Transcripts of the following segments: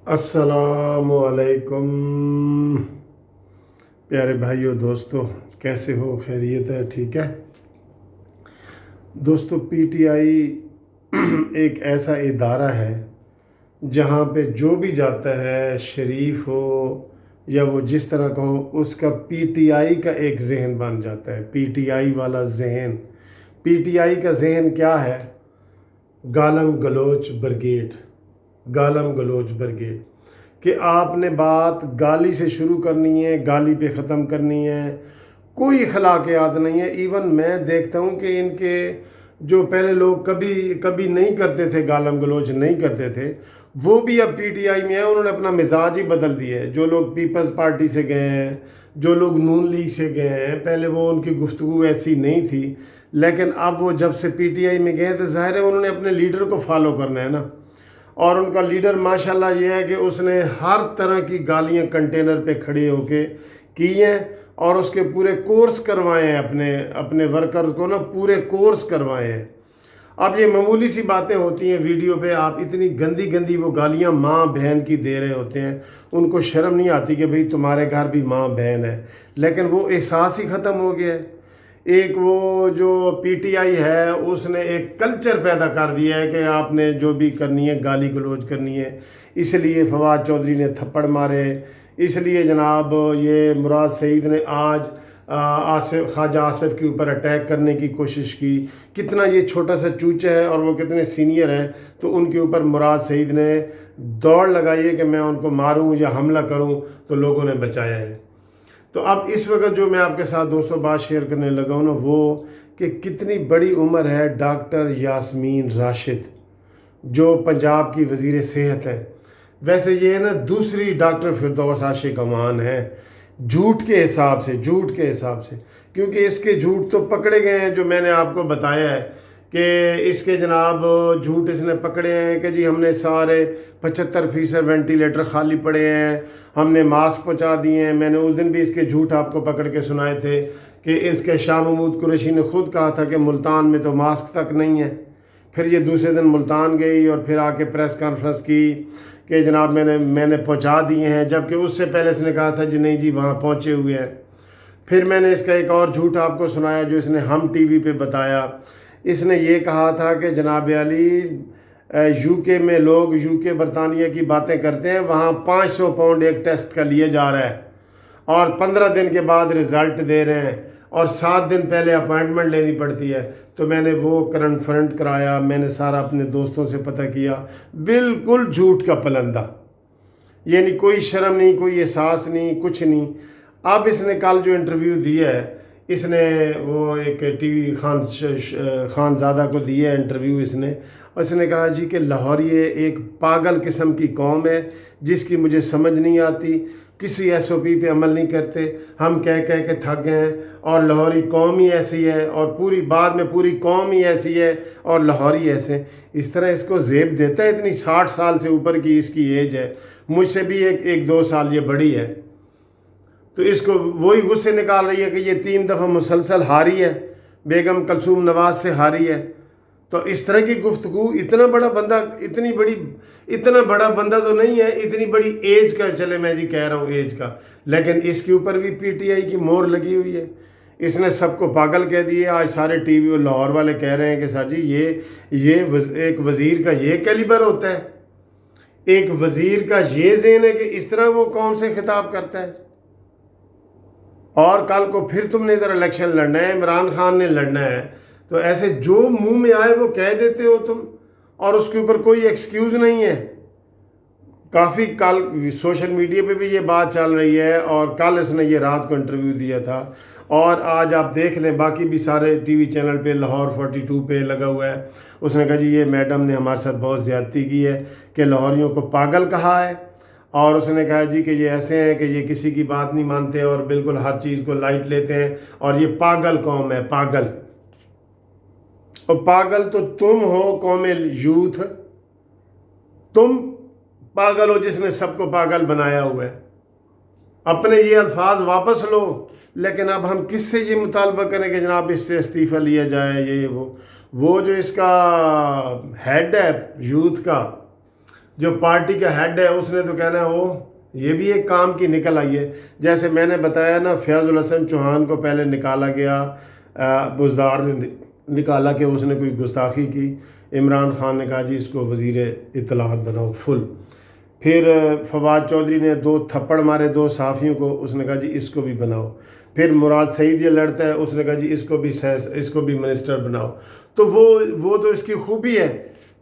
अस्सलाम वालेकुम प्यारे भाइयों दोस्तों, कैसे हो? खैरियत है? ठीक है दोस्तों। पीटीआई एक ऐसा इदारा है जहाँ पे जो भी जाता है, शरीफ हो या वो जिस तरह का हो, उसका पीटीआई का एक जहन बन जाता है। पीटीआई वाला जहन, पीटीआई का जहन क्या है? गालम गलोच ब्रिगेड, गालम गलोच ब्रिगेड कि आपने बात गाली से शुरू करनी है, गाली पे ख़त्म करनी है, कोई अखलाकियात नहीं है। इवन मैं देखता हूँ कि इनके जो पहले लोग कभी कभी नहीं करते थे, गालम गलोच नहीं करते थे, वो भी अब पीटीआई में है। उन्होंने अपना मिजाज ही बदल दिया है। जो लोग पीपल्स पार्टी से गए हैं, जो लोग नून लीग से गए हैं, पहले वो उनकी गुफ्तगू ऐसी नहीं थी, लेकिन अब वो जब से पीटीआई में गए तो ज़ाहिर है उन्होंने अपने लीडर को फॉलो करना है ना। और उनका लीडर माशाल्लाह ये है कि उसने हर तरह की गालियां कंटेनर पे खड़े होके की हैं और उसके पूरे कोर्स करवाए हैं, अपने अपने वर्कर्स को ना पूरे कोर्स करवाए हैं। अब ये मामूली सी बातें होती हैं, वीडियो पे आप इतनी गंदी गंदी वो गालियां माँ बहन की दे रहे होते हैं, उनको शर्म नहीं आती कि भाई तुम्हारे घर भी माँ बहन है। लेकिन वो एहसास ही ख़त्म हो गया है। एक वो जो पीटीआई है उसने एक कल्चर पैदा कर दिया है कि आपने जो भी करनी है गाली गलौज करनी है। इसलिए फवाद चौधरी ने थप्पड़ मारे, इसलिए जनाब ये मुराद सईद ने आज आसिफ ख्वाजा आसिफ के ऊपर अटैक करने की कोशिश की। कितना ये छोटा सा चूचा है और वो कितने सीनियर हैं, तो उनके ऊपर मुराद सईद ने दौड़ लगाई है कि मैं उनको मारूं या हमला करूं, तो लोगों ने बचाया है। तो अब इस वक्त जो मैं आपके साथ दोस्तों बात शेयर करने लगा हूँ ना, वो कि कितनी बड़ी उम्र है डॉक्टर यास्मीन राशिद जो पंजाब की वज़ीर सेहत है। वैसे ये ना दूसरी डॉक्टर फिरदौस आशिक अमान है, झूठ के हिसाब से, झूठ के हिसाब से, क्योंकि इसके झूठ तो पकड़े गए हैं जो मैंने आपको बताया है कि इसके जनाब झूठ इसने पकड़े हैं कि जी हमने सारे 75% वेंटिलेटर खाली पड़े हैं, हमने मास्क पहुंचा दिए हैं। मैंने उस दिन भी इसके झूठ आपको पकड़ के सुनाए थे कि इसके शाह महमूद कुरैशी ने खुद कहा था कि मुल्तान में तो मास्क तक नहीं है। फिर ये दूसरे दिन मुल्तान गई और फिर आके प्रेस कॉन्फ्रेंस की कि जनाब मैंने पहुंचा दिए हैं, जबकि उससे पहले इसने कहा था जी नहीं जी वहाँ पहुँचे हुए हैं। फिर मैंने इसका एक और झूठ आपको सुनाया जो इसने हम टीवी पे बताया। इसने ये कहा था कि जनाब अली यूके में लोग यूके बरतानिया की बातें करते हैं, वहाँ 500 पाउंड एक टेस्ट का लिए जा रहा है और 15 दिन के बाद रिज़ल्ट दे रहे हैं और 7 दिन पहले अपॉइंटमेंट लेनी पड़ती है। तो मैंने वो कन्फ्रंट कराया, मैंने सारा अपने दोस्तों से पता किया, बिल्कुल झूठ का पलंदा, यानी कोई शर्म नहीं, कोई एहसास नहीं, कुछ नहीं। अब इसने कल जो इंटरव्यू दिया है, इसने वो एक टीवी खानज़ादा को दिया है इंटरव्यू इसने कहा जी कि लाहौरी एक पागल किस्म की कौम है जिसकी मुझे समझ नहीं आती, किसी एसओपी पे अमल नहीं करते, हम कह कह के थक गए हैं और लाहौरी कौम ही ऐसी है और पूरी बाद में पूरी कौम ही ऐसी है और लाहौरी ऐसे। इस तरह इसको जेब देता है। इतनी 60 साल से ऊपर की इसकी एज है, मुझसे भी एक 2 साल ये बड़ी है। तो इसको वही गुस्से निकाल रही है कि ये 3 दफ़ा मुसलसल हारी है, बेगम कलसूम नवाज से हारी है। तो इस तरह की गुफ्तगू, इतना बड़ा बंदा, इतना बड़ा बंदा तो नहीं है, इतनी बड़ी एज का, चले मैं जी कह रहा हूँ एज का, लेकिन इसके ऊपर भी पीटीआई की मोहर लगी हुई है। इसने सबको पागल कह दिए। आज सारे टीवी लाहौर वाले कह रहे हैं कि सर जी ये एक वज़ीर का ये कैलिबर होता है, एक वज़ीर का ये ज़हन है कि इस तरह वो कौम से खिताब करता है। और कल को फिर तुमने इधर इलेक्शन लड़ना है, इमरान खान ने लड़ना है, तो ऐसे जो मुंह में आए वो कह देते हो तुम, और उसके ऊपर कोई एक्सक्यूज़ नहीं है। काफ़ी कल सोशल मीडिया पे भी ये बात चल रही है और कल इसने ये रात को इंटरव्यू दिया था और आज आप देख लें बाकी भी सारे टीवी चैनल पे, लाहौर 42 पे लगा हुआ है। उसने कहा जी ये मैडम ने हमारे साथ बहुत ज़्यादती की है कि लाहौरियों को पागल कहा है, और उसने कहा जी कि ये ऐसे हैं कि ये किसी की बात नहीं मानते और बिल्कुल हर चीज़ को लाइट लेते हैं और ये पागल कौम है, पागल। और पागल तो तुम हो, कौम यूथ, तुम पागल हो जिसने सबको पागल बनाया हुआ है। अपने ये अल्फाज वापस लो, लेकिन अब हम किससे ये मुतालबा करें कि जनाब इससे इस्तीफ़ा लिया जाए, ये वो जो इसका हेड है यूथ का, جو پارٹی کا ہیڈ ہے اس نے تو کہنا ہے وہ یہ بھی ایک کام کی نکل آئی ہے. جیسے میں نے بتایا نا فیاض الحسن چوہان کو پہلے نکالا گیا، بزدار نے نکالا کہ اس نے کوئی گستاخی کی. عمران خان نے کہا جی اس کو وزیر اطلاعات بناؤ فل. پھر فواد چودھری نے 2 تھپڑ مارے 2 صحافیوں کو، اس نے کہا جی اس کو بھی بناؤ. پھر مراد سعید یہ لڑتا ہے، اس نے کہا جی اس کو بھی منسٹر بناؤ. تو وہ تو اس کی خوبی ہے.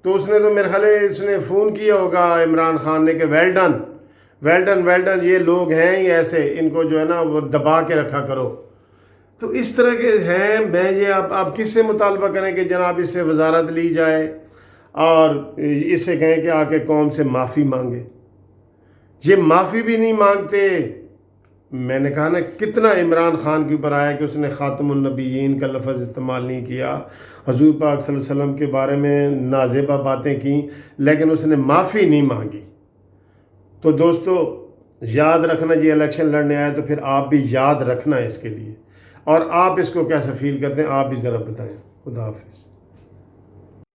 تو اس نے تو میرے خیال ہے اس نے فون کیا ہوگا عمران خان نے کہ ویل ڈن یہ لوگ ہیں ہی ایسے، ان کو جو ہے نا وہ دبا کے رکھا کرو. تو اس طرح کے ہیں. میں یہ آپ کس سے مطالبہ کریں کہ جناب اس سے وزارت لی جائے اور اس سے کہیں کہ آ کے قوم سے معافی مانگے. یہ معافی بھی نہیں مانگتے. میں نے کہا نا کتنا عمران خان کے اوپر آیا کہ اس نے خاتم النبیین کا لفظ استعمال نہیں کیا، حضور پاک صلی اللہ علیہ وسلم کے بارے میں نازیبہ باتیں کیں، لیکن اس نے معافی نہیں مانگی. تو دوستو یاد رکھنا یہ الیکشن لڑنے آئے تو پھر آپ بھی یاد رکھنا اس کے لیے، اور آپ اس کو کیسا فیل کرتے ہیں آپ بھی ذرا بتائیں. خدا حافظ.